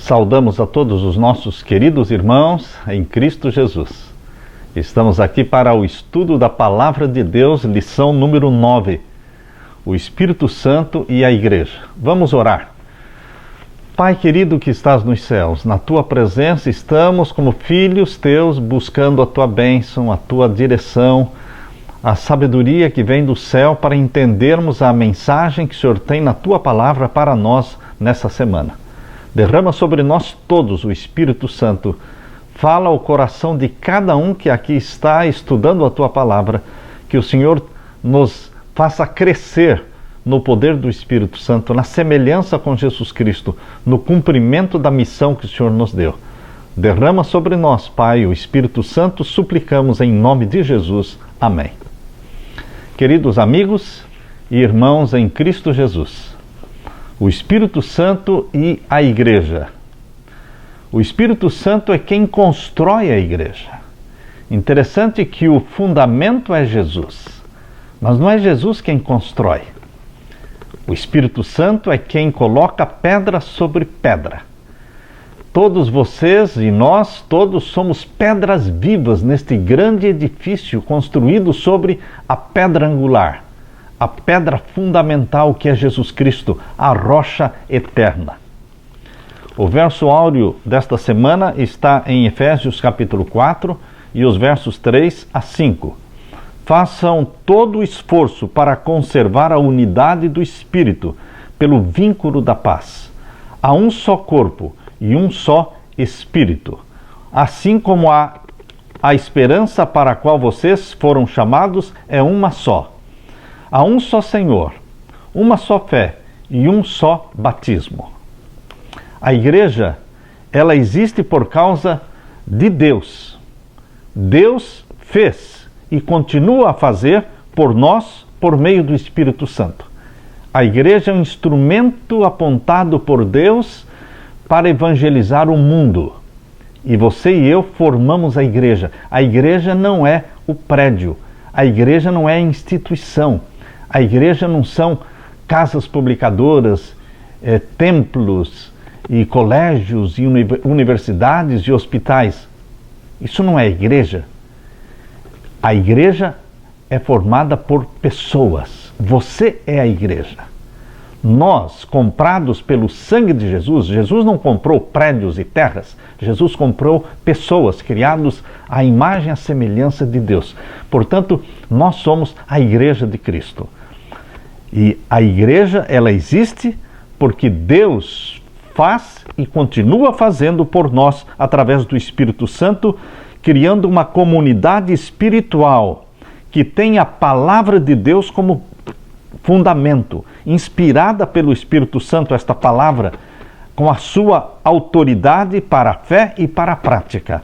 Saudamos a todos os nossos queridos irmãos em Cristo Jesus. Estamos aqui para o estudo da Palavra de Deus, lição número 9, o Espírito Santo e a Igreja. Vamos orar. Pai querido que estás nos céus, na Tua presença estamos como filhos Teus buscando a Tua bênção, a Tua direção, a sabedoria que vem do céu para entendermos a mensagem que o Senhor tem na Tua Palavra para nós nessa semana. Derrama sobre nós todos o Espírito Santo. Fala ao coração de cada um que aqui está estudando a Tua Palavra, que o Senhor nos faça crescer no poder do Espírito Santo, na semelhança com Jesus Cristo, no cumprimento da missão que o Senhor nos deu. Derrama sobre nós, Pai, o Espírito Santo, suplicamos em nome de Jesus. Amém. Queridos amigos e irmãos em Cristo Jesus, o Espírito Santo e a Igreja. O Espírito Santo é quem constrói a Igreja. Interessante que o fundamento é Jesus, mas não é Jesus quem constrói. O Espírito Santo é quem coloca pedra sobre pedra. Todos vocês e nós, todos somos pedras vivas neste grande edifício construído sobre a pedra angular, a pedra fundamental que é Jesus Cristo, a rocha eterna. O verso áureo desta semana está em Efésios capítulo 4 e os versos 3 a 5. Façam todo o esforço para conservar a unidade do Espírito pelo vínculo da paz. Há um só corpo e um só Espírito. Assim como a esperança para a qual vocês foram chamados é uma só. Há um só Senhor, uma só fé e um só batismo. A Igreja, ela existe por causa de Deus. Deus fez e continua a fazer por nós, por meio do Espírito Santo. A Igreja é um instrumento apontado por Deus para evangelizar o mundo. E você e eu formamos a Igreja. A Igreja não é o prédio. A Igreja não é a instituição. A Igreja não são casas publicadoras, templos e colégios e universidades e hospitais. Isso não é Igreja. A Igreja é formada por pessoas. Você é a Igreja. Nós, comprados pelo sangue de Jesus, Jesus não comprou prédios e terras, Jesus comprou pessoas, criados à imagem e à semelhança de Deus. Portanto, nós somos a Igreja de Cristo. E a Igreja, ela existe porque Deus faz e continua fazendo por nós, através do Espírito Santo, criando uma comunidade espiritual que tem a palavra de Deus como fundamento, inspirada pelo Espírito Santo, esta palavra, com a sua autoridade para a fé e para a prática.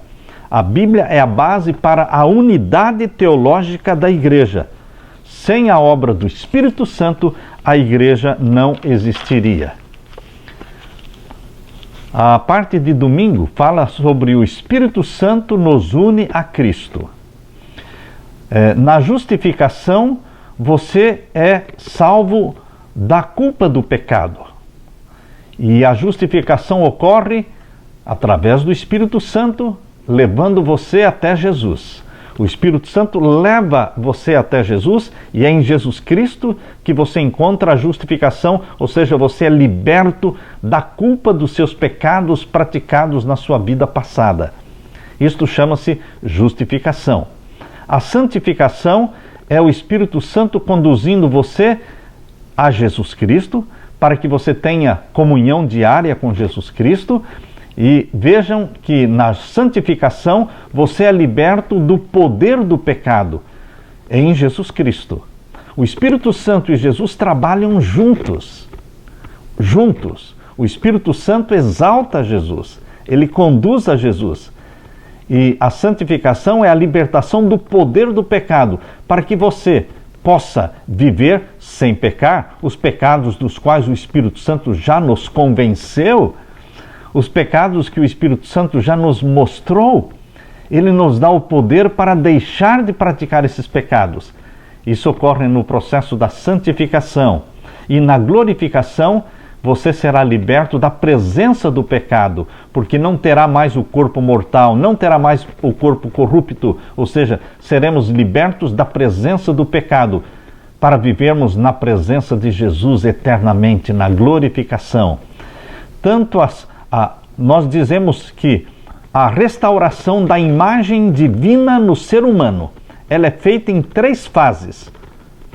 A Bíblia é a base para a unidade teológica da Igreja. Sem a obra do Espírito Santo, a Igreja não existiria. A parte de domingo fala sobre o Espírito Santo nos une a Cristo. Na justificação, você é salvo da culpa do pecado. E a justificação ocorre através do Espírito Santo, levando você até Jesus. O Espírito Santo leva você até Jesus e é em Jesus Cristo que você encontra a justificação, ou seja, você é liberto da culpa dos seus pecados praticados na sua vida passada. Isto chama-se justificação. A santificação é o Espírito Santo conduzindo você a Jesus Cristo, para que você tenha comunhão diária com Jesus Cristo. E vejam que na santificação você é liberto do poder do pecado em Jesus Cristo. O Espírito Santo e Jesus trabalham juntos. O Espírito Santo exalta Jesus, ele conduz a Jesus. E a santificação é a libertação do poder do pecado, para que você possa viver sem pecar, os pecados dos quais o Espírito Santo já nos convenceu, os pecados que o Espírito Santo já nos mostrou. Ele nos dá o poder para deixar de praticar esses pecados. Isso ocorre no processo da santificação. E na glorificação, você será liberto da presença do pecado, porque não terá mais o corpo mortal, não terá mais o corpo corrupto, ou seja, seremos libertos da presença do pecado, para vivermos na presença de Jesus eternamente, na glorificação. Nós dizemos que a restauração da imagem divina no ser humano, ela é feita em 3 fases: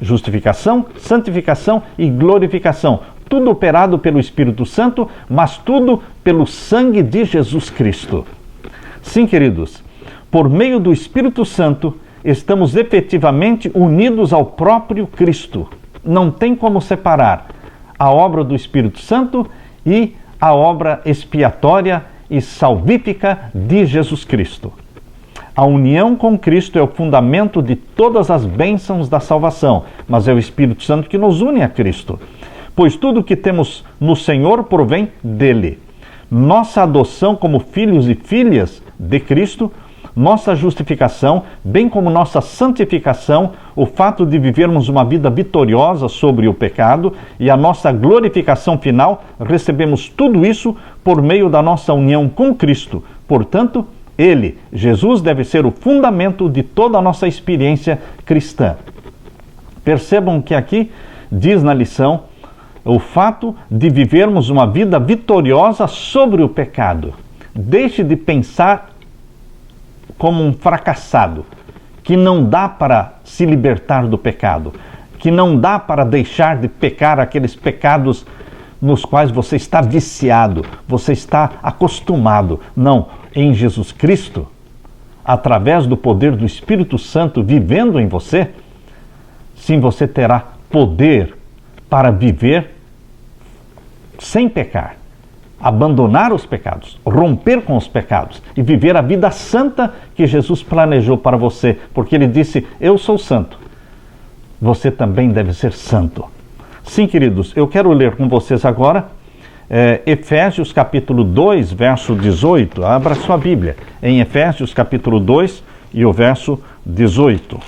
justificação, santificação e glorificação. Tudo operado pelo Espírito Santo, mas tudo pelo sangue de Jesus Cristo. Sim, queridos, por meio do Espírito Santo, estamos efetivamente unidos ao próprio Cristo. Não tem como separar a obra do Espírito Santo e a obra expiatória e salvífica de Jesus Cristo. A união com Cristo é o fundamento de todas as bênçãos da salvação, mas é o Espírito Santo que nos une a Cristo. Pois tudo que temos no Senhor provém dele. Nossa adoção como filhos e filhas de Cristo, nossa justificação, bem como nossa santificação, o fato de vivermos uma vida vitoriosa sobre o pecado e a nossa glorificação final, recebemos tudo isso por meio da nossa união com Cristo. Portanto, Ele, Jesus, deve ser o fundamento de toda a nossa experiência cristã. Percebam que aqui diz na lição o fato de vivermos uma vida vitoriosa sobre o pecado. Deixe de pensar como um fracassado, que não dá para se libertar do pecado, que não dá para deixar de pecar aqueles pecados nos quais você está viciado, você está acostumado. Não, em Jesus Cristo, através do poder do Espírito Santo vivendo em você, sim, você terá poder para viver sem pecar, abandonar os pecados, romper com os pecados e viver a vida santa que Jesus planejou para você, porque Ele disse: eu sou santo, você também deve ser santo. Sim, queridos, eu quero ler com vocês agora Efésios capítulo 2, verso 18. Abra sua Bíblia em Efésios capítulo 2 e o verso 18.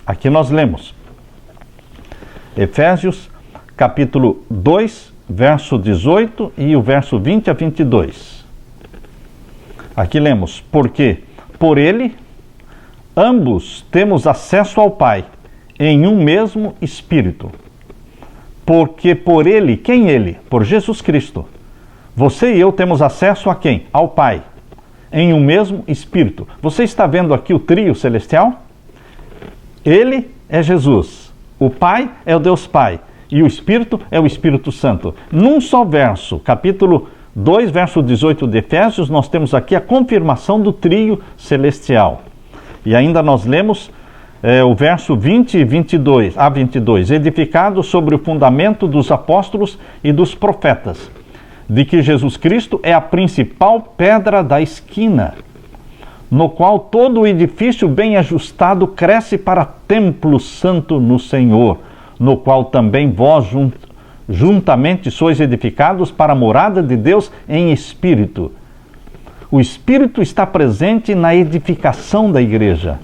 Aqui nós lemos Efésios capítulo 2, verso 18 e o verso 20 a 22. Aqui lemos: porque por Ele ambos temos acesso ao Pai em um mesmo Espírito. Porque por Ele, quem Ele? Por Jesus Cristo. Você e eu temos acesso a quem? Ao Pai, em um mesmo Espírito. Você está vendo aqui o trio celestial? Ele é Jesus, o Pai é o Deus Pai e o Espírito é o Espírito Santo. Num só verso, capítulo 2, verso 18 de Efésios, nós temos aqui a confirmação do trio celestial. E ainda nós lemos o verso 20 e 22 a 22, edificado sobre o fundamento dos apóstolos e dos profetas, de que Jesus Cristo é a principal pedra da esquina, no qual todo o edifício bem ajustado cresce para templo santo no Senhor, no qual também vós juntamente sois edificados para a morada de Deus em espírito. O Espírito está presente na edificação da igreja.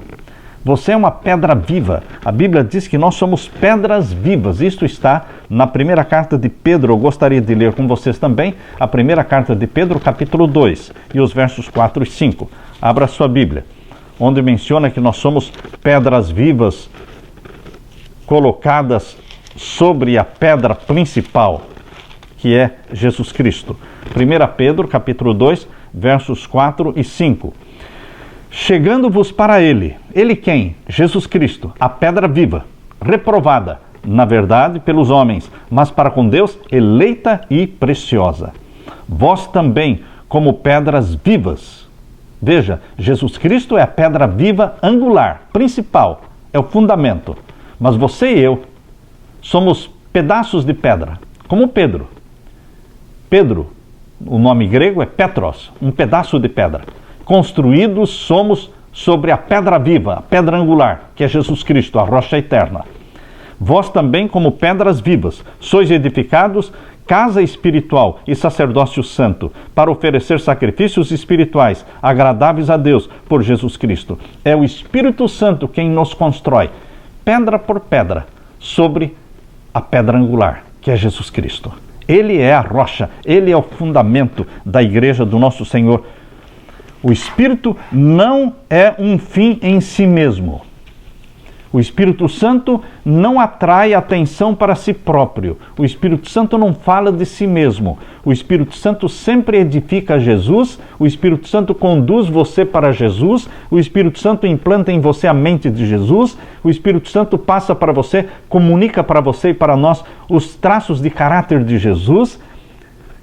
Você é uma pedra viva. A Bíblia diz que nós somos pedras vivas. Isto está na primeira carta de Pedro. Eu gostaria de ler com vocês também a primeira carta de Pedro, capítulo 2, e os versos 4 e 5. Abra sua Bíblia, onde menciona que nós somos pedras vivas colocadas sobre a pedra principal, que é Jesus Cristo. 1 Pedro, capítulo 2, versos 4 e 5. Chegando-vos para Ele. Ele quem? Jesus Cristo, a pedra viva, reprovada, na verdade, pelos homens, mas para com Deus, eleita e preciosa. Vós também, como pedras vivas. Veja, Jesus Cristo é a pedra viva angular, principal, é o fundamento. Mas você e eu somos pedaços de pedra, como Pedro. Pedro, o nome grego é Petros, um pedaço de pedra. Construídos somos sobre a pedra viva, a pedra angular, que é Jesus Cristo, a rocha eterna. Vós também, como pedras vivas, sois edificados casa espiritual e sacerdócio santo, para oferecer sacrifícios espirituais agradáveis a Deus por Jesus Cristo. É o Espírito Santo quem nos constrói, pedra por pedra, sobre a pedra angular, que é Jesus Cristo. Ele é a rocha, Ele é o fundamento da igreja do nosso Senhor. O Espírito não é um fim em si mesmo. O Espírito Santo não atrai atenção para si próprio. O Espírito Santo não fala de si mesmo. O Espírito Santo sempre edifica Jesus. O Espírito Santo conduz você para Jesus. O Espírito Santo implanta em você a mente de Jesus. O Espírito Santo passa para você, comunica para você e para nós os traços de caráter de Jesus.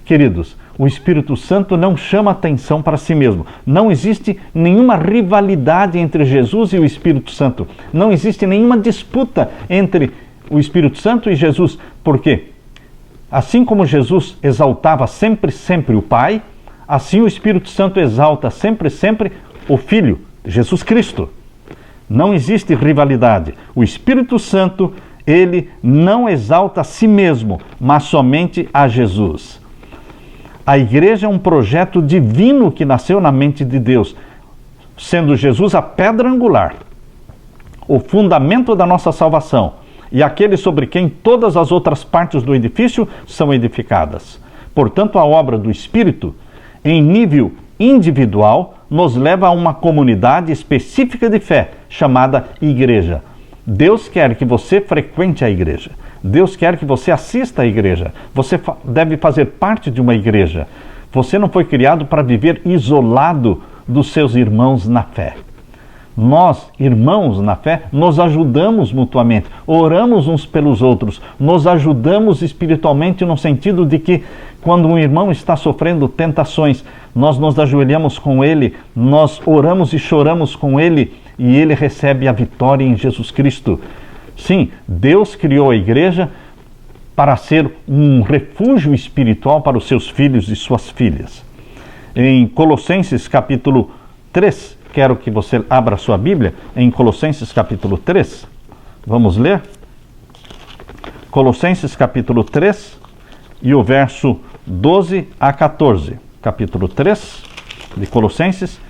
Queridos, o Espírito Santo não chama atenção para si mesmo. Não existe nenhuma rivalidade entre Jesus e o Espírito Santo. Não existe nenhuma disputa entre o Espírito Santo e Jesus. Por quê? Assim como Jesus exaltava sempre o Pai, assim o Espírito Santo exalta sempre o Filho, Jesus Cristo. Não existe rivalidade. O Espírito Santo, ele não exalta a si mesmo, mas somente a Jesus. A igreja é um projeto divino que nasceu na mente de Deus, sendo Jesus a pedra angular, o fundamento da nossa salvação e aquele sobre quem todas as outras partes do edifício são edificadas. Portanto, a obra do Espírito, em nível individual, nos leva a uma comunidade específica de fé, chamada igreja. Deus quer que você frequente a igreja. Deus quer que você assista à igreja. Você deve fazer parte de uma igreja. Você não foi criado para viver isolado dos seus irmãos na fé. Nós, irmãos na fé, nos ajudamos mutuamente, oramos uns pelos outros, nos ajudamos espiritualmente no sentido de que quando um irmão está sofrendo tentações, nós nos ajoelhamos com ele, nós oramos e choramos com ele e ele recebe a vitória em Jesus Cristo. Sim, Deus criou a igreja para ser um refúgio espiritual para os seus filhos e suas filhas. Em Colossenses capítulo 3, quero que você abra sua Bíblia, em Colossenses capítulo 3, vamos ler? Colossenses capítulo 3 e o verso 12 a 14. Capítulo 3 de Colossenses,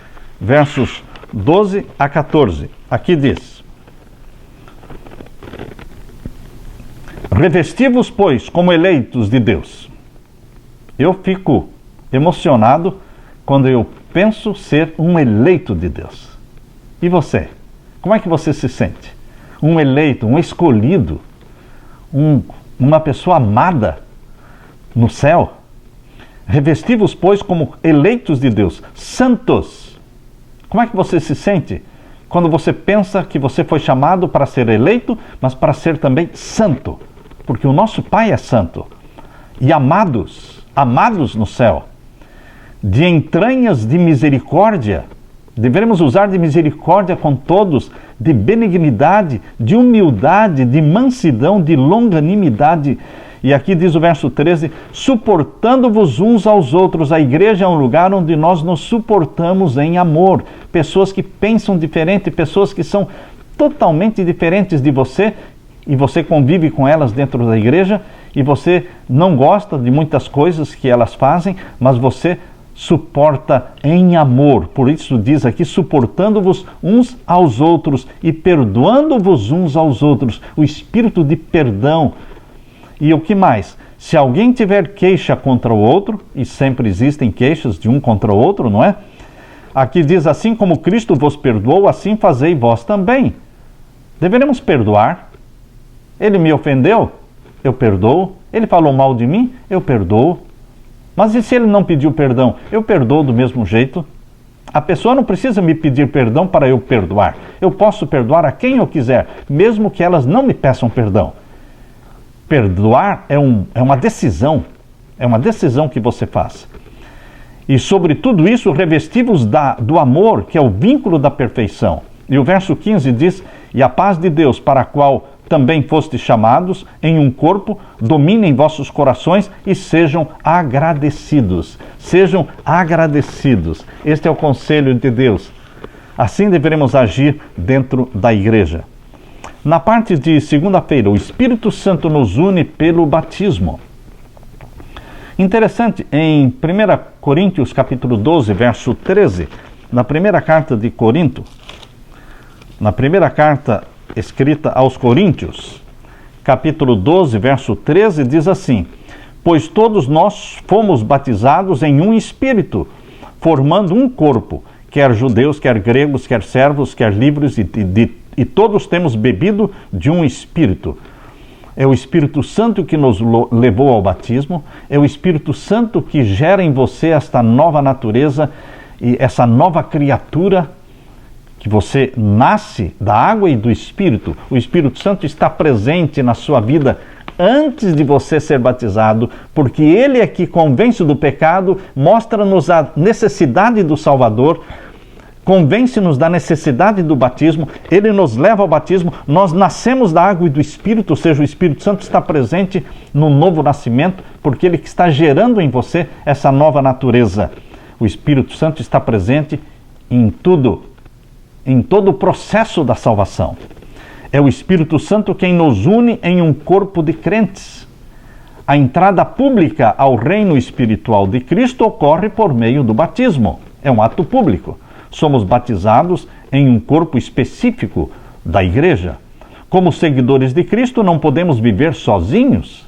versos 12 a 14. Aqui diz: Revesti-vos, pois, como eleitos de Deus. Eu fico emocionado quando eu penso ser um eleito de Deus. E você? Como é que você se sente? Um eleito, um escolhido, uma pessoa amada no céu? Revesti-vos, pois, como eleitos de Deus, santos. Como é que você se sente quando você pensa que você foi chamado para ser eleito, mas para ser também santo? Porque o nosso Pai é santo. E amados no céu, de entranhas de misericórdia, devemos usar de misericórdia com todos, de benignidade, de humildade, de mansidão, de longanimidade. E aqui diz o verso 13, suportando-vos uns aos outros. A igreja é um lugar onde nós nos suportamos em amor. Pessoas que pensam diferente, pessoas que são totalmente diferentes de você, e você convive com elas dentro da igreja, e você não gosta de muitas coisas que elas fazem, mas você suporta em amor. Por isso diz aqui, suportando-vos uns aos outros e perdoando-vos uns aos outros. O espírito de perdão. E o que mais? Se alguém tiver queixa contra o outro, e sempre existem queixas de um contra o outro, não é? Aqui diz, assim como Cristo vos perdoou, assim fazei vós também. Deveremos perdoar. Ele me ofendeu? Eu perdoo. Ele falou mal de mim? Eu perdoo. Mas e se ele não pediu perdão? Eu perdoo do mesmo jeito. A pessoa não precisa me pedir perdão para eu perdoar. Eu posso perdoar a quem eu quiser, mesmo que elas não me peçam perdão. Perdoar é uma decisão. É uma decisão que você faz. E sobre tudo isso, revesti-vos do amor, que é o vínculo da perfeição. E o verso 15 diz, e a paz de Deus, para a qual também fostes chamados em um corpo, dominem vossos corações e sejam agradecidos. Sejam agradecidos. Este é o conselho de Deus. Assim deveremos agir dentro da igreja. Na parte de segunda-feira, o Espírito Santo nos une pelo batismo. Interessante, em 1 Coríntios capítulo 12, verso 13, na primeira carta de Corinto, na primeira carta escrita aos Coríntios, capítulo 12, verso 13, diz assim, Pois todos nós fomos batizados em um Espírito, formando um corpo, quer judeus, quer gregos, quer servos, quer livres, e todos temos bebido de um Espírito. É o Espírito Santo que nos levou ao batismo, é o Espírito Santo que gera em você esta nova natureza e essa nova criatura, que você nasce da água e do Espírito. O Espírito Santo está presente na sua vida antes de você ser batizado, porque Ele é que convence do pecado, mostra-nos a necessidade do Salvador, convence-nos da necessidade do batismo, Ele nos leva ao batismo, nós nascemos da água e do Espírito, ou seja, o Espírito Santo está presente no novo nascimento, porque Ele que está gerando em você essa nova natureza. O Espírito Santo está presente em tudo, em todo o processo da salvação. É o Espírito Santo quem nos une em um corpo de crentes. A entrada pública ao reino espiritual de Cristo ocorre por meio do batismo. É um ato público. Somos batizados em um corpo específico da igreja. Como seguidores de Cristo, não podemos viver sozinhos.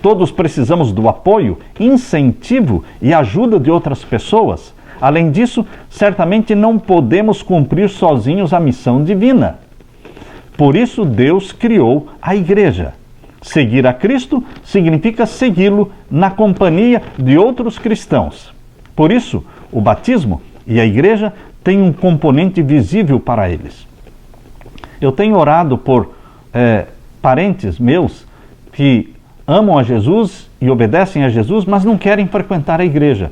Todos precisamos do apoio, incentivo e ajuda de outras pessoas. Além disso, certamente não podemos cumprir sozinhos a missão divina. Por isso, Deus criou a igreja. Seguir a Cristo significa segui-lo na companhia de outros cristãos. Por isso, o batismo e a igreja têm um componente visível para eles. Eu tenho orado por parentes meus que amam a Jesus e obedecem a Jesus, mas não querem frequentar a igreja.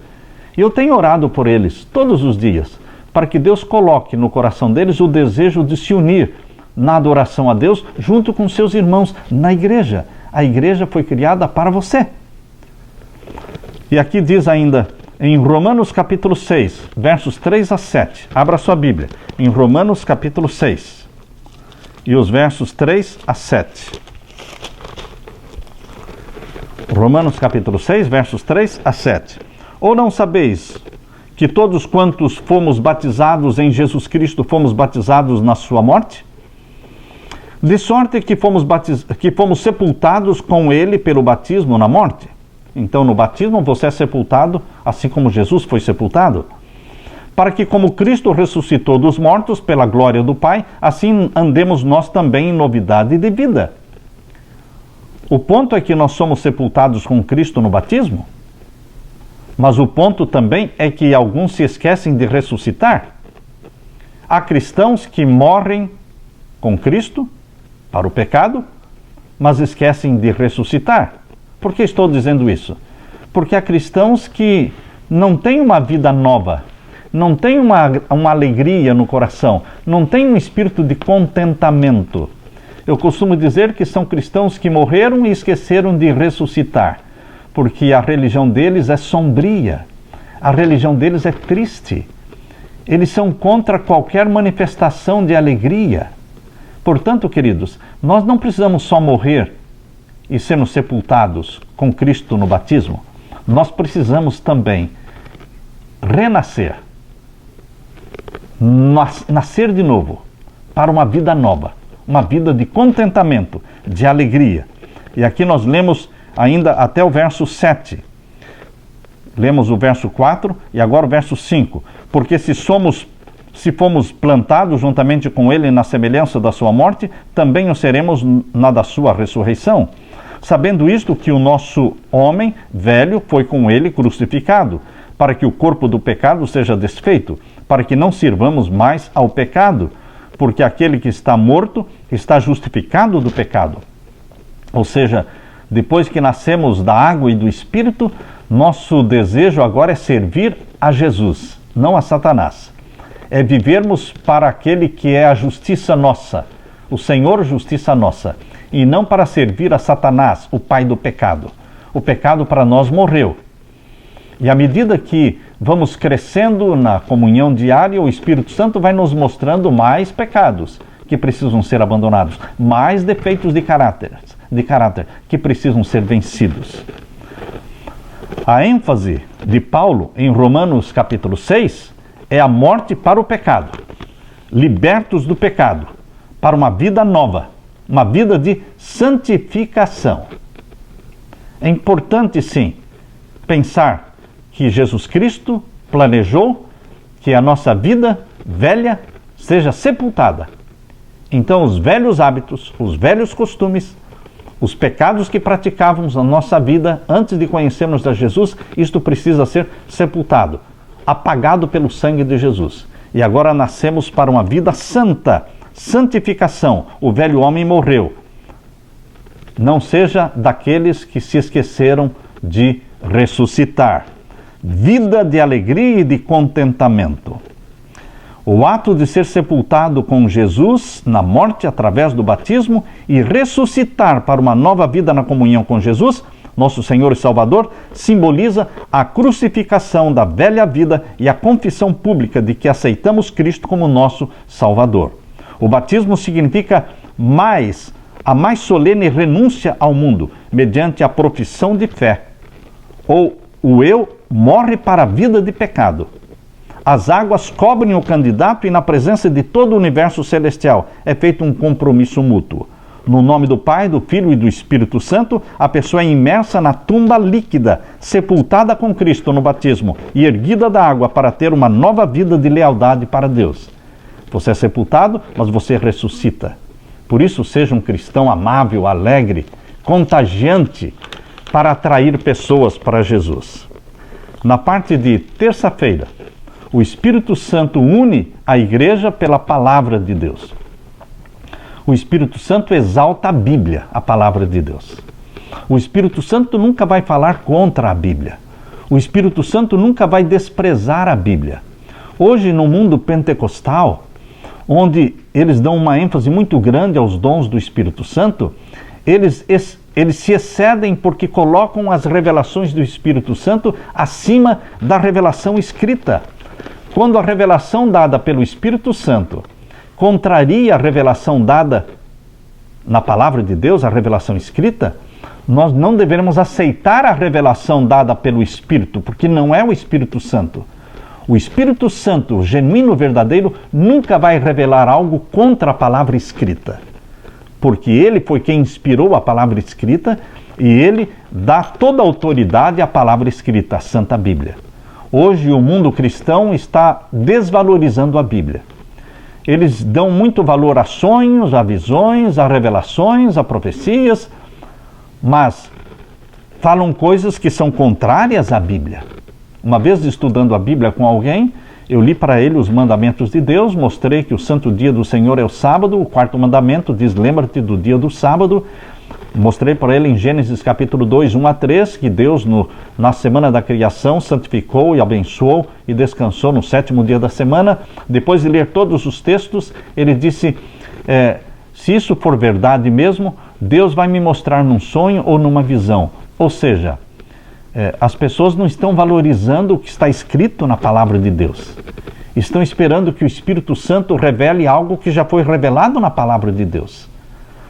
E eu tenho orado por eles todos os dias, para que Deus coloque no coração deles o desejo de se unir na adoração a Deus junto com seus irmãos na igreja. A igreja foi criada para você. E aqui diz ainda, em Romanos capítulo 6, versos 3 a 7. Abra sua Bíblia. Em Romanos capítulo 6, e os versos 3 a 7. Romanos capítulo 6, versos 3 a 7. Ou não sabeis que todos quantos fomos batizados em Jesus Cristo, fomos batizados na sua morte? De sorte que fomos sepultados com Ele pelo batismo na morte. Então, no batismo, você é sepultado, assim como Jesus foi sepultado. Para que, como Cristo ressuscitou dos mortos pela glória do Pai, assim andemos nós também em novidade de vida. O ponto é que nós somos sepultados com Cristo no batismo, mas o ponto também é que alguns se esquecem de ressuscitar. Há cristãos que morrem com Cristo para o pecado, mas esquecem de ressuscitar. Por que estou dizendo isso? Porque há cristãos que não têm uma vida nova, não têm uma alegria no coração, não têm um espírito de contentamento. Eu costumo dizer que são cristãos que morreram e esqueceram de ressuscitar, porque a religião deles é sombria, a religião deles é triste. Eles são contra qualquer manifestação de alegria. Portanto, queridos, nós não precisamos só morrer e sermos sepultados com Cristo no batismo. Nós precisamos também renascer, nascer de novo para uma vida nova, uma vida de contentamento, de alegria. E aqui nós lemos ainda até o verso 7. Lemos o verso 4 e agora o verso 5. Porque se fomos plantados juntamente com Ele na semelhança da sua morte, também o seremos na da sua ressurreição. Sabendo isto, que o nosso homem velho foi com Ele crucificado, para que o corpo do pecado seja desfeito, para que não sirvamos mais ao pecado, porque aquele que está morto está justificado do pecado. Ou seja, depois que nascemos da água e do Espírito, nosso desejo agora é servir a Jesus, não a Satanás. É vivermos para aquele que é a justiça nossa, o Senhor justiça nossa, e não para servir a Satanás, o pai do pecado. O pecado para nós morreu. E à medida que vamos crescendo na comunhão diária, o Espírito Santo vai nos mostrando mais pecados que precisam ser abandonados, mais defeitos de caráter que precisam ser vencidos. A ênfase de Paulo em Romanos capítulo 6 é a morte para o pecado, libertos do pecado, para uma vida nova, uma vida de santificação. É importante, sim, pensar que Jesus Cristo planejou que a nossa vida velha seja sepultada. Então, os velhos hábitos, os velhos costumes, os pecados que praticávamos na nossa vida antes de conhecermos a Jesus, isto precisa ser sepultado, apagado pelo sangue de Jesus. E agora nascemos para uma vida santa, santificação. O velho homem morreu. Não seja daqueles que se esqueceram de ressuscitar. Vida de alegria e de contentamento. O ato de ser sepultado com Jesus na morte através do batismo e ressuscitar para uma nova vida na comunhão com Jesus, nosso Senhor e Salvador, simboliza a crucificação da velha vida e a confissão pública de que aceitamos Cristo como nosso Salvador. O batismo significa a mais solene renúncia ao mundo, mediante a profissão de fé. Ou o eu morre para a vida de pecado. As águas cobrem o candidato e na presença de todo o universo celestial é feito um compromisso mútuo. No nome do Pai, do Filho e do Espírito Santo, a pessoa é imersa na tumba líquida, sepultada com Cristo no batismo e erguida da água para ter uma nova vida de lealdade para Deus. Você é sepultado, mas você ressuscita. Por isso, seja um cristão amável, alegre, contagiante, para atrair pessoas para Jesus. Na parte de terça-feira, o Espírito Santo une a igreja pela palavra de Deus. O Espírito Santo exalta a Bíblia, a palavra de Deus. O Espírito Santo nunca vai falar contra a Bíblia. O Espírito Santo nunca vai desprezar a Bíblia. Hoje, no mundo pentecostal, onde eles dão uma ênfase muito grande aos dons do Espírito Santo, eles se excedem porque colocam as revelações do Espírito Santo acima da revelação escrita. Quando a revelação dada pelo Espírito Santo contraria a revelação dada na palavra de Deus, a revelação escrita, nós não devemos aceitar a revelação dada pelo Espírito, porque não é o Espírito Santo. O Espírito Santo, genuíno, verdadeiro, nunca vai revelar algo contra a palavra escrita, porque ele foi quem inspirou a palavra escrita e ele dá toda a autoridade à palavra escrita, a Santa Bíblia. Hoje o mundo cristão está desvalorizando a Bíblia. Eles dão muito valor a sonhos, a visões, a revelações, a profecias, mas falam coisas que são contrárias à Bíblia. Uma vez estudando a Bíblia com alguém, eu li para ele os mandamentos de Deus, mostrei que o santo dia do Senhor é o sábado, o quarto mandamento diz, lembra-te do dia do sábado. Mostrei para ele em Gênesis capítulo 2, 1 a 3, que Deus na semana da criação santificou e abençoou e descansou no sétimo dia da semana. Depois de ler todos os textos, ele disse, se isso for verdade mesmo, Deus vai me mostrar num sonho ou numa visão. Ou seja, as pessoas não estão valorizando o que está escrito na palavra de Deus. Estão esperando que o Espírito Santo revele algo que já foi revelado na palavra de Deus.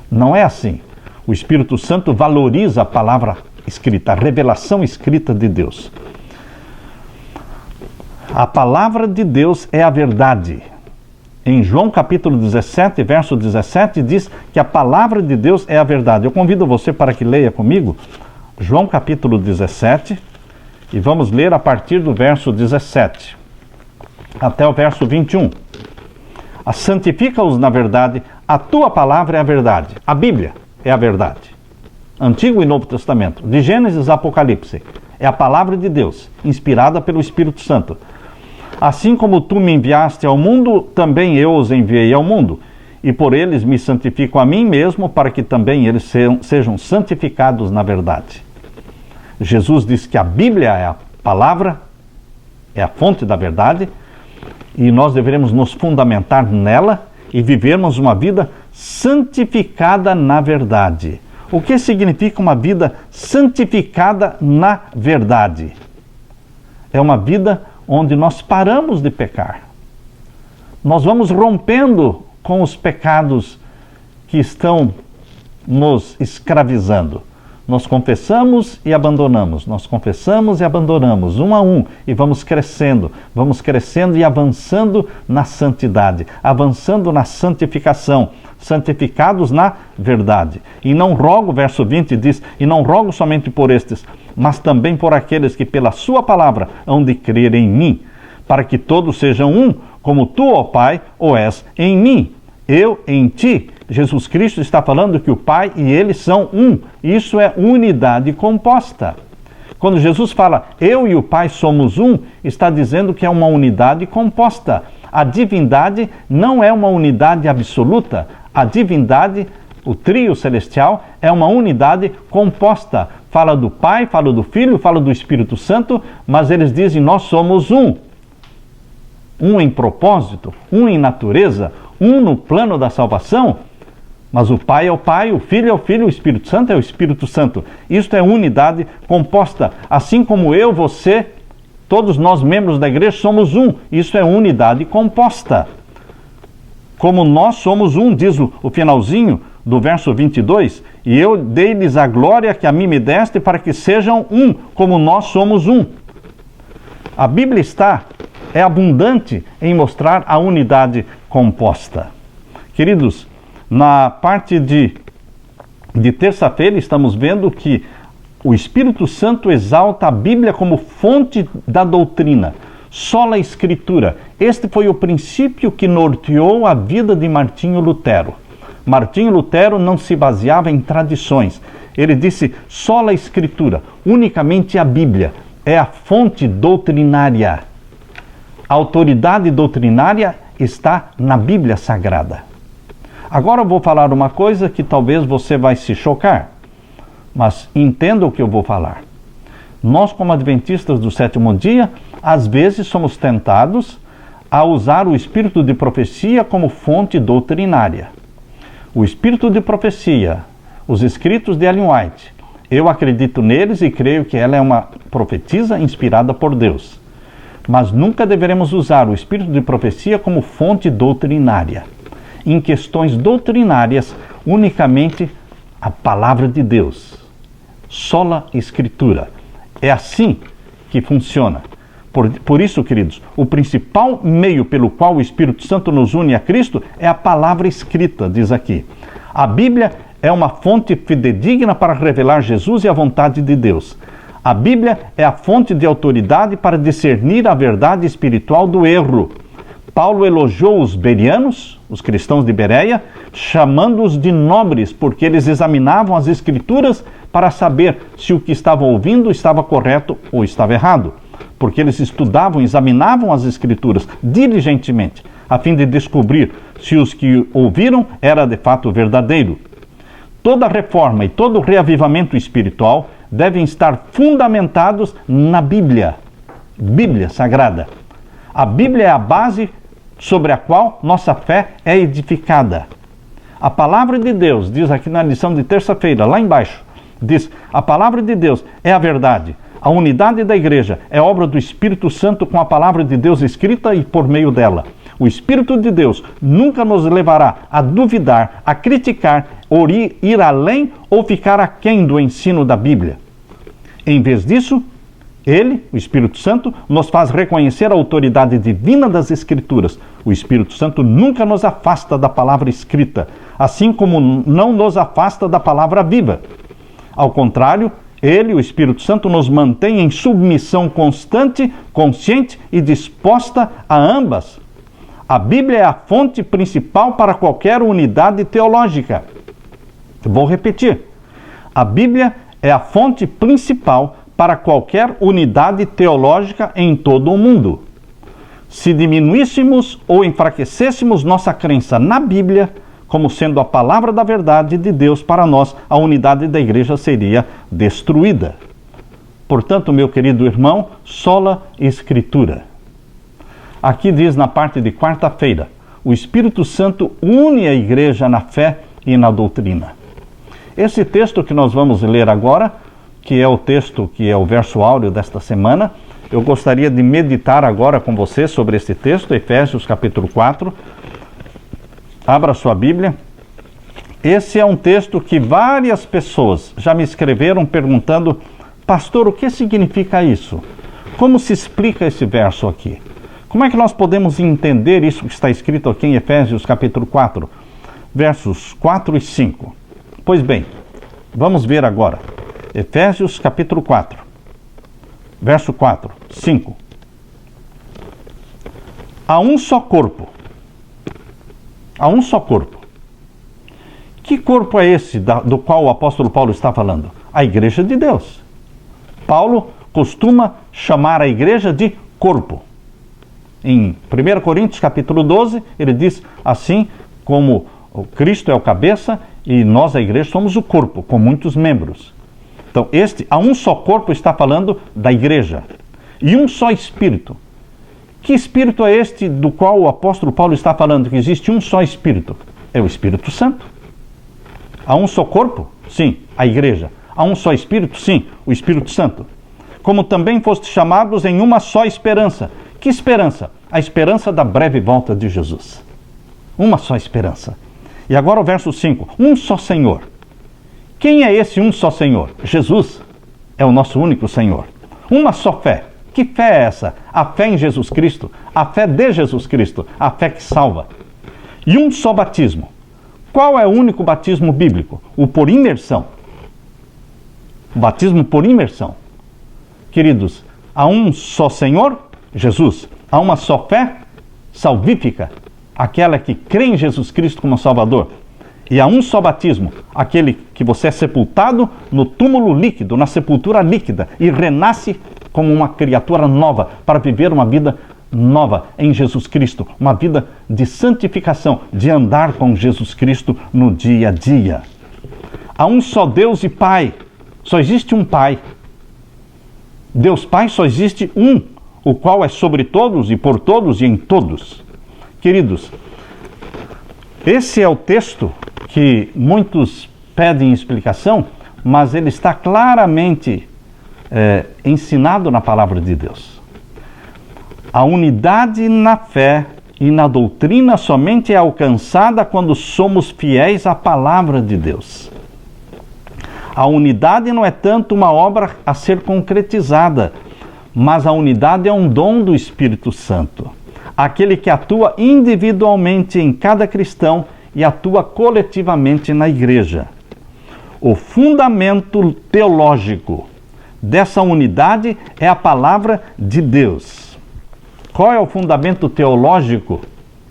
Não é assim. O Espírito Santo valoriza a palavra escrita, a revelação escrita de Deus. A palavra de Deus é a verdade. Em João capítulo 17, verso 17, diz que a palavra de Deus é a verdade. Eu convido você para que leia comigo João capítulo 17 e vamos ler a partir do verso 17 até o verso 21. Santifica-os na verdade, a tua palavra é a verdade. A Bíblia é a verdade. Antigo e Novo Testamento, de Gênesis a Apocalipse, é a palavra de Deus, inspirada pelo Espírito Santo. Assim como tu me enviaste ao mundo, também eu os enviei ao mundo, e por eles me santifico a mim mesmo, para que também eles sejam santificados na verdade. Jesus diz que a Bíblia é a palavra, é a fonte da verdade, e nós deveremos nos fundamentar nela e vivermos uma vida santificada na verdade. O que significa uma vida santificada na verdade? É uma vida onde nós paramos de pecar. Nós vamos rompendo com os pecados que estão nos escravizando. Nós confessamos e abandonamos, nós confessamos e abandonamos, um a um, e vamos crescendo e avançando na santidade, avançando na santificação, santificados na verdade. E não rogo, verso 20 diz, e não rogo somente por estes, mas também por aqueles que pela sua palavra hão de crer em mim, para que todos sejam um, como tu, ó Pai, o és em mim, eu em ti. Jesus Cristo está falando que o Pai e Ele são um. Isso é unidade composta. Quando Jesus fala, eu e o Pai somos um, está dizendo que é uma unidade composta. A divindade não é uma unidade absoluta. A divindade, o trio celestial, é uma unidade composta. Fala do Pai, fala do Filho, fala do Espírito Santo, mas eles dizem, nós somos um. Um em propósito, um em natureza, um no plano da salvação. Mas o Pai é o Pai, o Filho é o Filho, o Espírito Santo é o Espírito Santo. Isto é unidade composta. Assim como eu, você, todos nós membros da igreja somos um. Isso é unidade composta. Como nós somos um, diz o finalzinho do verso 22, e eu dei-lhes a glória que a mim me deste para que sejam um, como nós somos um. A Bíblia é abundante em mostrar a unidade composta. Queridos, na parte de terça-feira estamos vendo que o Espírito Santo exalta a Bíblia como fonte da doutrina, sola Escritura. Este foi o princípio que norteou a vida de Martinho Lutero. Martinho Lutero não se baseava em tradições. Ele disse sola Escritura, unicamente a Bíblia é a fonte doutrinária. A autoridade doutrinária está na Bíblia Sagrada. Agora eu vou falar uma coisa que talvez você vai se chocar, mas entenda o que eu vou falar. Nós, como adventistas do sétimo dia, às vezes somos tentados a usar o espírito de profecia como fonte doutrinária. O espírito de profecia, os escritos de Ellen White, eu acredito neles e creio que ela é uma profetisa inspirada por Deus. Mas nunca deveremos usar o espírito de profecia como fonte doutrinária. Em questões doutrinárias, unicamente a palavra de Deus. Sola Escritura. É assim que funciona. Por isso, queridos, o principal meio pelo qual o Espírito Santo nos une a Cristo é a palavra escrita, diz aqui. A Bíblia é uma fonte fidedigna para revelar Jesus e a vontade de Deus. A Bíblia é a fonte de autoridade para discernir a verdade espiritual do erro. Paulo elogiou os bereanos, os cristãos de Bereia, chamando-os de nobres, porque eles examinavam as Escrituras para saber se o que estavam ouvindo estava correto ou estava errado. Porque eles estudavam, examinavam as Escrituras diligentemente, a fim de descobrir se os que ouviram era de fato verdadeiro. Toda reforma e todo reavivamento espiritual devem estar fundamentados na Bíblia, Bíblia Sagrada. A Bíblia é a base sobre a qual nossa fé é edificada. A palavra de Deus, diz aqui na lição de terça-feira, lá embaixo, diz, a palavra de Deus é a verdade. A unidade da igreja é obra do Espírito Santo com a palavra de Deus escrita e por meio dela. O Espírito de Deus nunca nos levará a duvidar, a criticar, ou ir além ou ficar aquém do ensino da Bíblia. Em vez disso, Ele, o Espírito Santo, nos faz reconhecer a autoridade divina das Escrituras. O Espírito Santo nunca nos afasta da palavra escrita, assim como não nos afasta da palavra viva. Ao contrário, Ele, o Espírito Santo, nos mantém em submissão constante, consciente e disposta a ambas. A Bíblia é a fonte principal para qualquer unidade teológica. Vou repetir. A Bíblia é a fonte principal para qualquer unidade teológica em todo o mundo. Se diminuíssemos ou enfraquecêssemos nossa crença na Bíblia, como sendo a palavra da verdade de Deus para nós, a unidade da igreja seria destruída. Portanto, meu querido irmão, sola Escritura. Aqui diz na parte de quarta-feira, o Espírito Santo une a igreja na fé e na doutrina. Esse texto que nós vamos ler agora, que é o texto, que é o verso áureo desta semana, eu gostaria de meditar agora com você sobre esse texto, Efésios capítulo 4. Abra sua Bíblia. esse é um texto que várias pessoas já me escreveram perguntando: pastor, o que significa isso? Como se explica esse verso aqui? Como é que nós podemos entender isso que está escrito aqui em Efésios capítulo 4, versos 4 e 5? Pois bem, vamos ver agora. Efésios capítulo 4, verso 4, 5. Há um só corpo. Há um só corpo. Que corpo é esse do qual o apóstolo Paulo está falando? A igreja de Deus. Paulo costuma chamar a igreja de corpo. Em 1 Coríntios capítulo 12, ele diz assim: como o Cristo é o cabeça e nós, a igreja, somos o corpo, com muitos membros. Então, há um só corpo, está falando da igreja. E um só espírito. Que espírito é este do qual o apóstolo Paulo está falando? Que existe um só espírito. É o Espírito Santo. Há um só corpo? Sim, a igreja. Há um só espírito? Sim, o Espírito Santo. Como também foste chamados em uma só esperança. Que esperança? A esperança da breve volta de Jesus. Uma só esperança. E agora o verso 5. Um só Senhor. Quem é esse um só Senhor? Jesus é o nosso único Senhor. Uma só fé. Que fé é essa? A fé em Jesus Cristo. A fé de Jesus Cristo. A fé que salva. E um só batismo. Qual é o único batismo bíblico? O por imersão. O batismo por imersão. Queridos, há um só Senhor, Jesus. Há uma só fé salvífica, aquela que crê em Jesus Cristo como Salvador. E há um só batismo, aquele que você é sepultado no túmulo líquido, na sepultura líquida, e renasce como uma criatura nova, para viver uma vida nova em Jesus Cristo, uma vida de santificação, de andar com Jesus Cristo no dia a dia. Há um só Deus e Pai, só existe um Pai. Deus Pai só existe um, o qual é sobre todos e por todos e em todos. Queridos, esse é o texto que muitos pedem explicação, mas ele está claramente ensinado na palavra de Deus. A unidade na fé e na doutrina somente é alcançada quando somos fiéis à palavra de Deus. A unidade não é tanto uma obra a ser concretizada, mas a unidade é um dom do Espírito Santo, aquele que atua individualmente em cada cristão e atua coletivamente na igreja. O fundamento teológico dessa unidade é a palavra de Deus. Qual é o fundamento teológico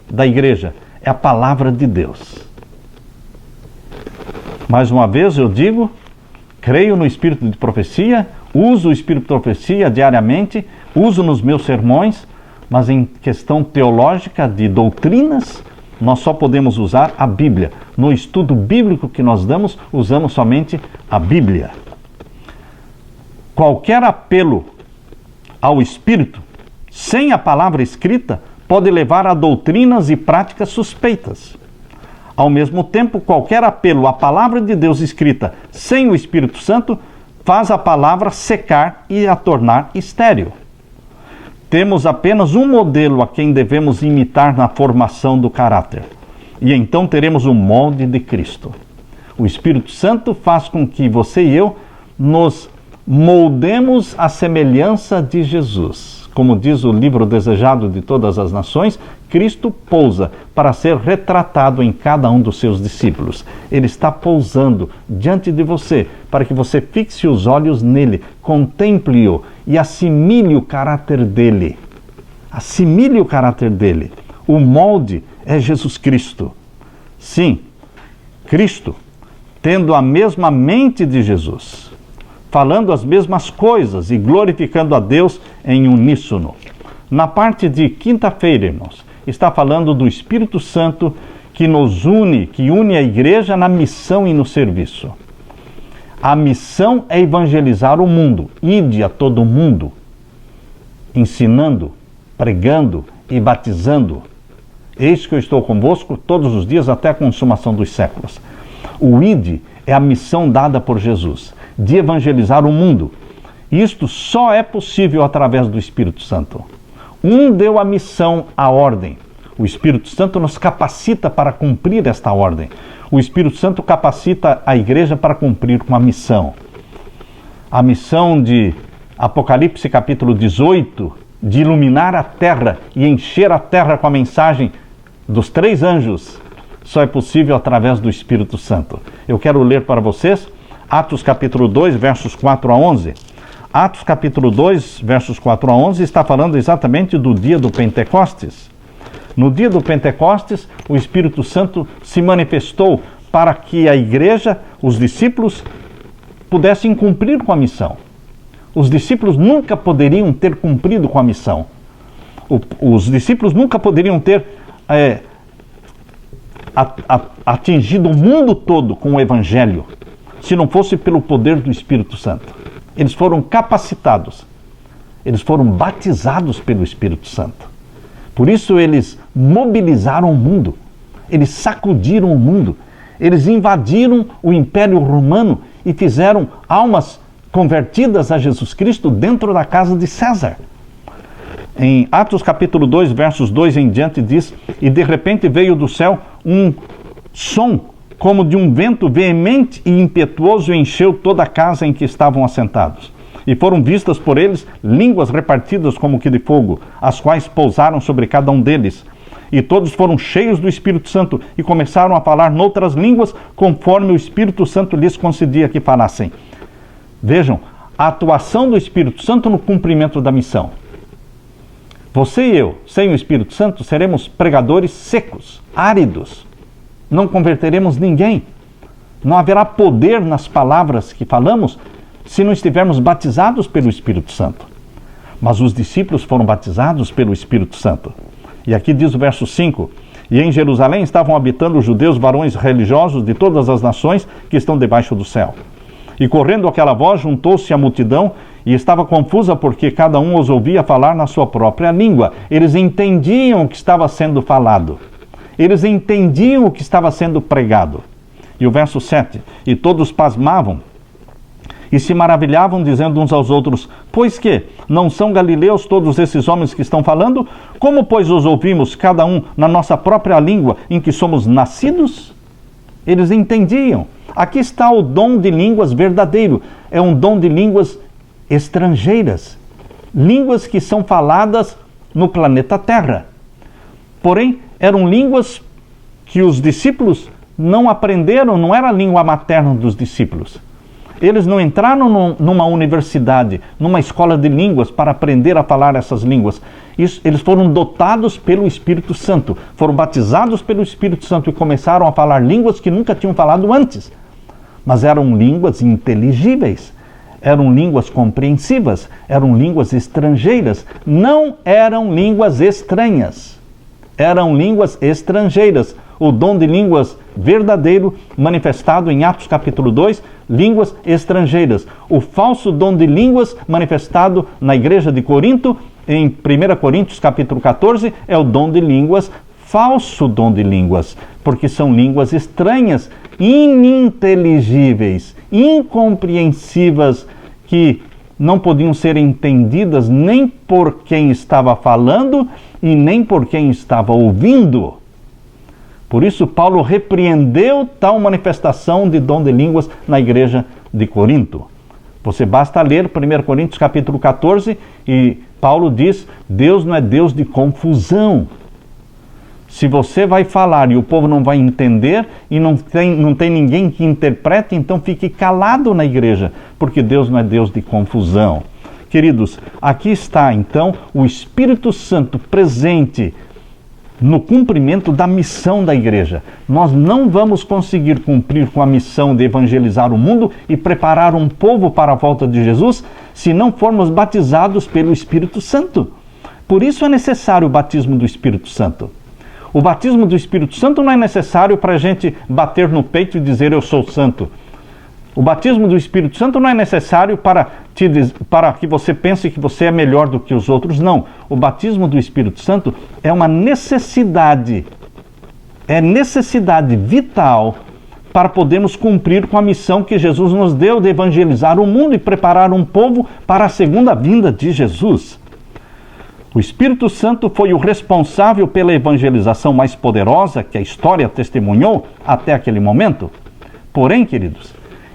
da igreja? É a palavra de Deus. Mais uma vez eu digo, creio no Espírito de profecia, uso o Espírito de profecia diariamente, uso nos meus sermões, mas em questão teológica de doutrinas, nós só podemos usar a Bíblia. No estudo bíblico que nós damos, usamos somente a Bíblia. Qualquer apelo ao Espírito, sem a palavra escrita, pode levar a doutrinas e práticas suspeitas. Ao mesmo tempo, qualquer apelo à palavra de Deus escrita sem o Espírito Santo faz a palavra secar e a tornar estéril. Temos apenas um modelo a quem devemos imitar na formação do caráter. E então teremos o molde de Cristo. O Espírito Santo faz com que você e eu nos moldemos à semelhança de Jesus. Como diz o livro Desejado de Todas as Nações, Cristo pousa para ser retratado em cada um dos seus discípulos. Ele está pousando diante de você para que você fixe os olhos nele, contemple-o e assimile o caráter dele. Assimile o caráter dele. O molde é Jesus Cristo. Sim, Cristo, tendo a mesma mente de Jesus, falando as mesmas coisas e glorificando a Deus em uníssono. Na parte de quinta-feira, irmãos, está falando do Espírito Santo que nos une, que une a igreja na missão e no serviço. A missão é evangelizar o mundo, ide a todo mundo, ensinando, pregando e batizando. Eis que eu estou convosco todos os dias até a consumação dos séculos. O ide é a missão dada por Jesus, de evangelizar o mundo. Isto só é possível através do Espírito Santo. Um deu a missão, a ordem. O Espírito Santo nos capacita para cumprir esta ordem. O Espírito Santo capacita a igreja para cumprir com a missão. A missão de Apocalipse capítulo 18, de iluminar a terra e encher a terra com a mensagem dos 3 anjos, só é possível através do Espírito Santo. Eu quero ler para vocês Atos capítulo 2, versos 4 a 11. Atos capítulo 2, versos 4 a 11, está falando exatamente do dia do Pentecostes. No dia do Pentecostes, o Espírito Santo se manifestou para que a igreja, os discípulos, pudessem cumprir com a missão. Os discípulos nunca poderiam ter cumprido com a missão. Os discípulos nunca poderiam ter atingido o mundo todo com o Evangelho, se não fosse pelo poder do Espírito Santo. Eles foram capacitados, eles foram batizados pelo Espírito Santo. Por isso eles mobilizaram o mundo, eles sacudiram o mundo, eles invadiram o Império Romano e fizeram almas convertidas a Jesus Cristo dentro da casa de César. Em Atos capítulo 2, versos 2 em diante diz: e de repente veio do céu um som como de um vento veemente e impetuoso e encheu toda a casa em que estavam assentados. E foram vistas por eles línguas repartidas como que de fogo, as quais pousaram sobre cada um deles. E todos foram cheios do Espírito Santo e começaram a falar noutras línguas, conforme o Espírito Santo lhes concedia que falassem. Vejam, a atuação do Espírito Santo no cumprimento da missão. Você e eu, sem o Espírito Santo, seremos pregadores secos, áridos. Não converteremos ninguém. Não haverá poder nas palavras que falamos se não estivermos batizados pelo Espírito Santo. Mas os discípulos foram batizados pelo Espírito Santo. E aqui diz o verso 5: e em Jerusalém estavam habitando os judeus, varões religiosos de todas as nações que estão debaixo do céu. E correndo aquela voz, juntou-se a multidão e estava confusa porque cada um os ouvia falar na sua própria língua. Eles entendiam o que estava sendo falado. Eles entendiam o que estava sendo pregado. E o verso 7: e todos pasmavam e se maravilhavam, dizendo uns aos outros: pois que não são galileus todos esses homens que estão falando? Como, pois, os ouvimos cada um na nossa própria língua em que somos nascidos? Eles entendiam. Aqui está o dom de línguas verdadeiro. É um dom de línguas estrangeiras. Línguas que são faladas no planeta Terra. Porém, eram línguas que os discípulos não aprenderam, não era a língua materna dos discípulos. Eles não entraram numa universidade, numa escola de línguas para aprender a falar essas línguas. Eles foram dotados pelo Espírito Santo, foram batizados pelo Espírito Santo e começaram a falar línguas que nunca tinham falado antes. Mas eram línguas inteligíveis, eram línguas compreensivas, eram línguas estrangeiras, não eram línguas estranhas. Eram línguas estrangeiras. O dom de línguas verdadeiro manifestado em Atos capítulo 2, línguas estrangeiras. O falso dom de línguas manifestado na igreja de Corinto, em 1 Coríntios capítulo 14, é o dom de línguas, falso dom de línguas, porque são línguas estranhas, ininteligíveis, incompreensivas, que não podiam ser entendidas nem por quem estava falando e nem por quem estava ouvindo. Por isso, Paulo repreendeu tal manifestação de dom de línguas na igreja de Corinto. Você basta ler 1 Coríntios capítulo 14 e Paulo diz: Deus não é Deus de confusão. Se você vai falar e o povo não vai entender e não tem ninguém que interprete, então fique calado na igreja, porque Deus não é Deus de confusão. Queridos, aqui está então o Espírito Santo presente no cumprimento da missão da igreja. Nós não vamos conseguir cumprir com a missão de evangelizar o mundo e preparar um povo para a volta de Jesus se não formos batizados pelo Espírito Santo. Por isso é necessário o batismo do Espírito Santo. O batismo do Espírito Santo não é necessário para a gente bater no peito e dizer eu sou santo. O batismo do Espírito Santo não é necessário para que você pense que você é melhor do que os outros. Não. O batismo do Espírito Santo é uma necessidade. É necessidade vital para podermos cumprir com a missão que Jesus nos deu de evangelizar o mundo e preparar um povo para a segunda vinda de Jesus. O Espírito Santo foi o responsável pela evangelização mais poderosa que a história testemunhou até aquele momento. Porém, queridos,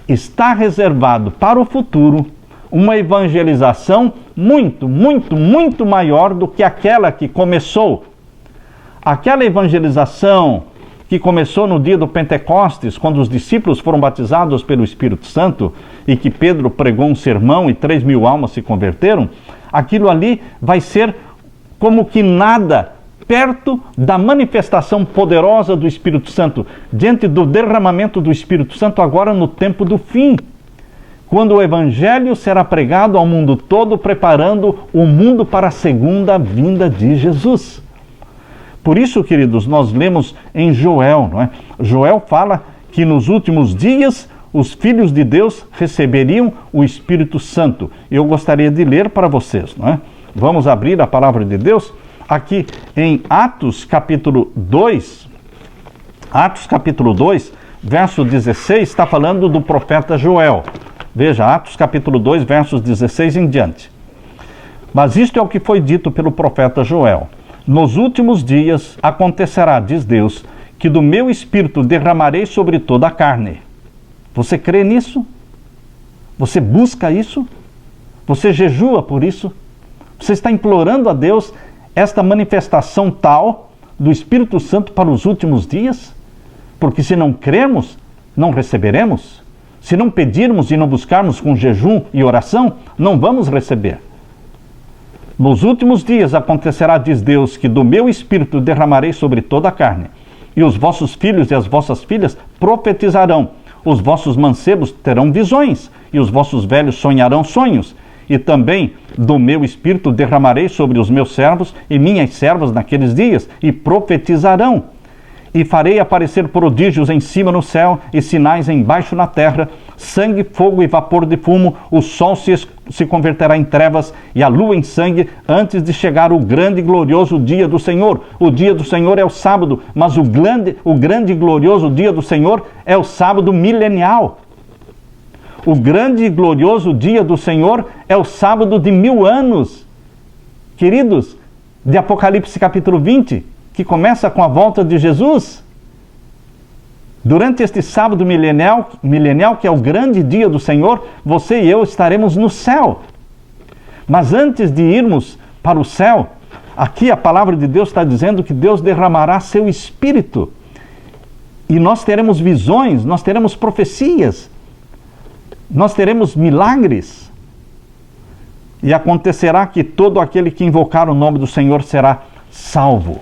está reservado para o futuro uma evangelização muito, muito, muito maior do que aquela que começou. Aquela evangelização que começou no dia do Pentecostes, quando os discípulos foram batizados pelo Espírito Santo e que Pedro pregou um sermão e 3.000 almas se converteram, aquilo ali vai ser como que nada perto da manifestação poderosa do Espírito Santo, diante do derramamento do Espírito Santo agora no tempo do fim, quando o Evangelho será pregado ao mundo todo, preparando o mundo para a segunda vinda de Jesus. Por isso, queridos, nós lemos em Joel, não é? Joel fala que nos últimos dias os filhos de Deus receberiam o Espírito Santo. Eu gostaria de ler para vocês, não é? Vamos abrir a palavra de Deus aqui em Atos capítulo 2. Atos capítulo 2, verso 16, está falando do profeta Joel. Veja, Atos capítulo 2, versos 16 em diante. Mas isto é o que foi dito pelo profeta Joel. Nos últimos dias acontecerá, diz Deus, que do meu espírito derramarei sobre toda a carne. Você crê nisso? Você busca isso? Você jejua por isso? Você está implorando a Deus esta manifestação tal do Espírito Santo para os últimos dias? Porque se não crermos, não receberemos. Se não pedirmos e não buscarmos com jejum e oração, não vamos receber. Nos últimos dias acontecerá, diz Deus, que do meu espírito derramarei sobre toda a carne, e os vossos filhos e as vossas filhas profetizarão, os vossos mancebos terão visões, e os vossos velhos sonharão sonhos, e também do meu espírito derramarei sobre os meus servos e minhas servas naqueles dias, e profetizarão. E farei aparecer prodígios em cima no céu e sinais embaixo na terra, sangue, fogo e vapor de fumo, o sol se converterá em trevas e a lua em sangue, antes de chegar o grande e glorioso dia do Senhor. O dia do Senhor é o sábado, mas o grande e glorioso dia do Senhor é o sábado milenial. O grande e glorioso dia do Senhor é o sábado de 1000 anos. Queridos, de Apocalipse capítulo 20, que começa com a volta de Jesus. Durante este sábado milenial, que é o grande dia do Senhor, você e eu estaremos no céu. Mas antes de irmos para o céu, aqui a palavra de Deus está dizendo que Deus derramará seu Espírito. E nós teremos visões, nós teremos profecias, nós teremos milagres. E acontecerá que todo aquele que invocar o nome do Senhor será salvo.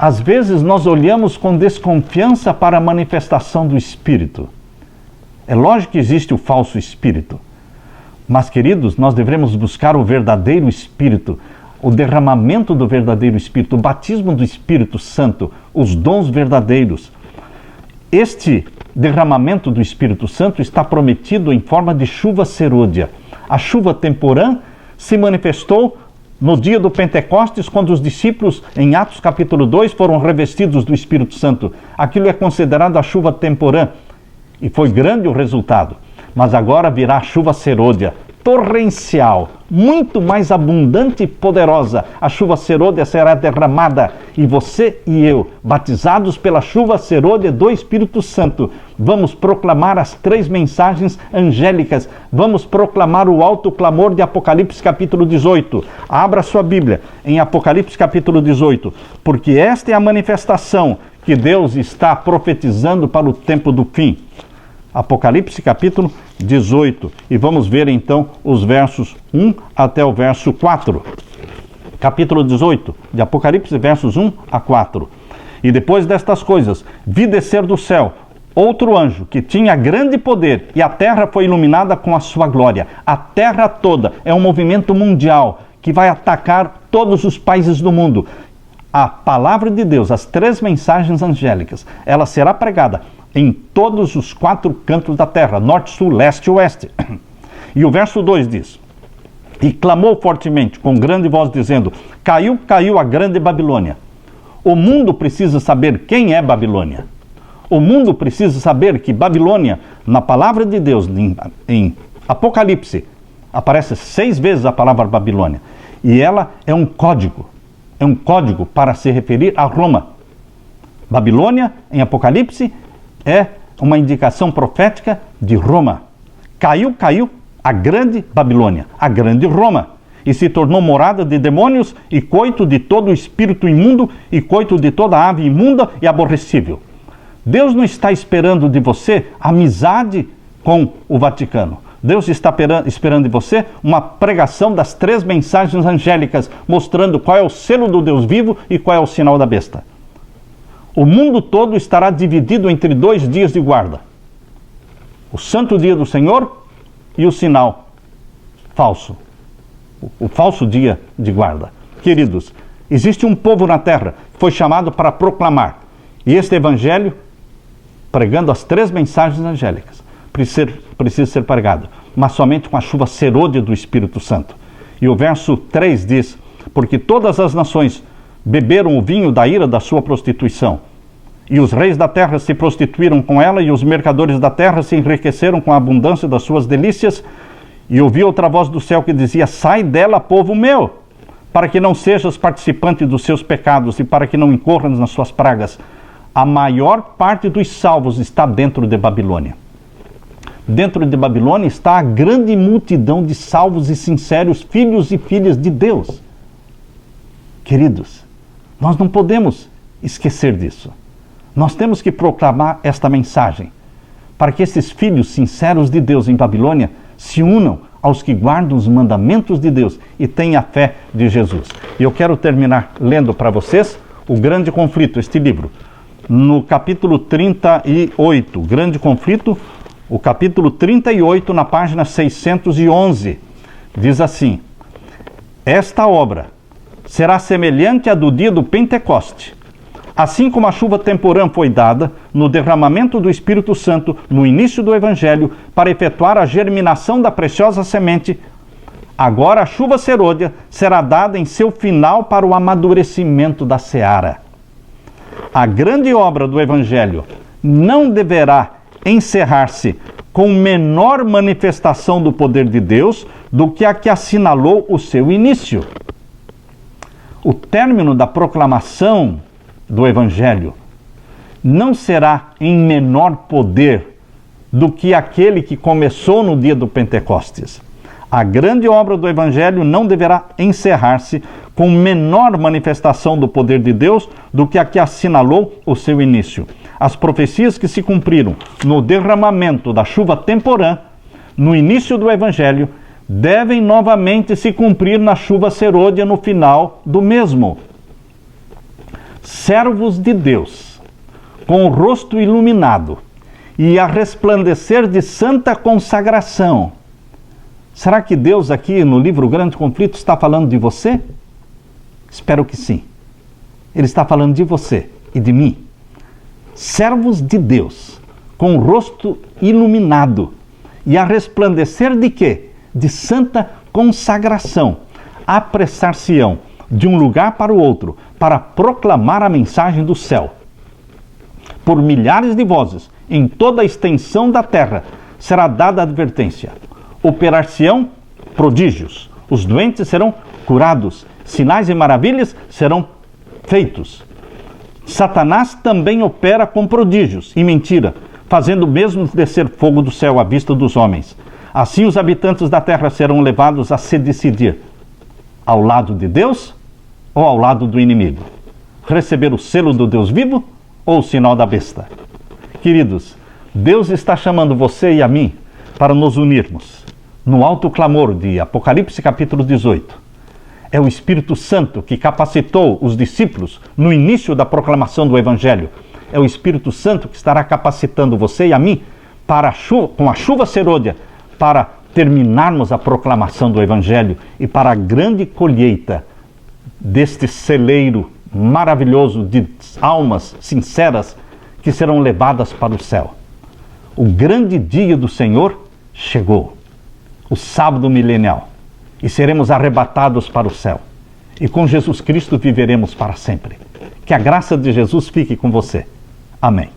Às vezes nós olhamos com desconfiança para a manifestação do Espírito. É lógico que existe o falso Espírito. Mas, queridos, nós devemos buscar o verdadeiro Espírito, o derramamento do verdadeiro Espírito, o batismo do Espírito Santo, os dons verdadeiros. Este derramamento do Espírito Santo está prometido em forma de chuva serôdia. A chuva temporã se manifestou no dia do Pentecostes, quando os discípulos, em Atos capítulo 2, foram revestidos do Espírito Santo. Aquilo é considerado a chuva temporã. E foi grande o resultado. Mas agora virá a chuva serôdia, torrencial, muito mais abundante e poderosa. A chuva serôdia será derramada. E você e eu, batizados pela chuva serôdia do Espírito Santo, vamos proclamar as 3 mensagens angélicas. Vamos proclamar o alto clamor de Apocalipse capítulo 18. Abra sua Bíblia em Apocalipse capítulo 18. Porque esta é a manifestação que Deus está profetizando para o tempo do fim. Apocalipse capítulo 18. E vamos ver então os versos 1 até o verso 4. Capítulo 18 de Apocalipse, versos 1 a 4. E depois destas coisas, vi descer do céu outro anjo que tinha grande poder, e a terra foi iluminada com a sua glória. A terra toda é um movimento mundial que vai atacar todos os países do mundo. A palavra de Deus, as 3 mensagens angélicas, ela será pregada em todos os 4 cantos da terra, norte, sul, leste e oeste. E o verso 2 diz: e clamou fortemente, com grande voz, dizendo: caiu, caiu a grande Babilônia. O mundo precisa saber quem é Babilônia. O mundo precisa saber que Babilônia, na palavra de Deus, em Apocalipse, aparece 6 vezes a palavra Babilônia. E ela é um código para se referir a Roma. Babilônia, em Apocalipse, é uma indicação profética de Roma. Caiu a grande Babilônia, a grande Roma, e se tornou morada de demônios e coito de todo espírito imundo e coito de toda ave imunda e aborrecível. Deus não está esperando de você amizade com o Vaticano. Deus está esperando de você uma pregação das 3 mensagens angélicas, mostrando qual é o selo do Deus vivo e qual é o sinal da besta. O mundo todo estará dividido entre 2 dias de guarda. O santo dia do Senhor e o sinal falso. O falso dia de guarda. Queridos, existe um povo na terra que foi chamado para proclamar. E este evangelho, pregando as 3 mensagens angélicas, precisa ser pregado, mas somente com a chuva serôdia do Espírito Santo. E o verso 3 diz: porque todas as nações beberam o vinho da ira da sua prostituição, e os reis da terra se prostituíram com ela, e os mercadores da terra se enriqueceram com a abundância das suas delícias. E ouvi outra voz do céu que dizia: sai dela, povo meu, para que não sejas participante dos seus pecados e para que não incorras nas suas pragas. A maior parte dos salvos está dentro de Babilônia. Dentro de Babilônia está a grande multidão de salvos e sinceros filhos e filhas de Deus. Queridos, nós não podemos esquecer disso. Nós temos que proclamar esta mensagem, para que esses filhos sinceros de Deus em Babilônia se unam aos que guardam os mandamentos de Deus e têm a fé de Jesus. E eu quero terminar lendo para vocês O Grande Conflito, este livro. No capítulo 38, Grande Conflito, o capítulo 38, na página 611, diz assim: esta obra será semelhante à do dia do Pentecoste. Assim como a chuva temporã foi dada no derramamento do Espírito Santo no início do Evangelho para efetuar a germinação da preciosa semente, agora a chuva serôdia será dada em seu final para o amadurecimento da seara. A grande obra do Evangelho não deverá encerrar-se com menor manifestação do poder de Deus do que a que assinalou o seu início. O término da proclamação do Evangelho não será em menor poder do que aquele que começou no dia do Pentecostes. A grande obra do Evangelho não deverá encerrar-se com menor manifestação do poder de Deus do que a que assinalou o seu início. As profecias que se cumpriram no derramamento da chuva temporã, no início do Evangelho, devem novamente se cumprir na chuva serôdia no final do mesmo. Servos de Deus, com o rosto iluminado e a resplandecer de santa consagração. Será que Deus aqui no livro Grande Conflito está falando de você? Espero que sim. Ele está falando de você e de mim. Servos de Deus, com o rosto iluminado e a resplandecer de quê? De santa consagração. Apressar-se-ão de um lugar para o outro, para proclamar a mensagem do céu. Por milhares de vozes, em toda a extensão da terra, será dada a advertência. Operar-se-ão prodígios, os doentes serão curados, sinais e maravilhas serão feitos. Satanás também opera com prodígios e mentira, fazendo mesmo descer fogo do céu à vista dos homens. Assim os habitantes da terra serão levados a se decidir: ao lado de Deus ou ao lado do inimigo? Receber o selo do Deus vivo ou o sinal da besta? Queridos, Deus está chamando você e a mim para nos unirmos no alto clamor de Apocalipse capítulo 18. É o Espírito Santo que capacitou os discípulos no início da proclamação do Evangelho. É o Espírito Santo que estará capacitando você e a mim para com a chuva serôdia para terminarmos a proclamação do Evangelho e para a grande colheita deste celeiro maravilhoso de almas sinceras que serão levadas para o céu. O grande dia do Senhor chegou, o sábado milenial, e seremos arrebatados para o céu. E com Jesus Cristo viveremos para sempre. Que a graça de Jesus fique com você. Amém.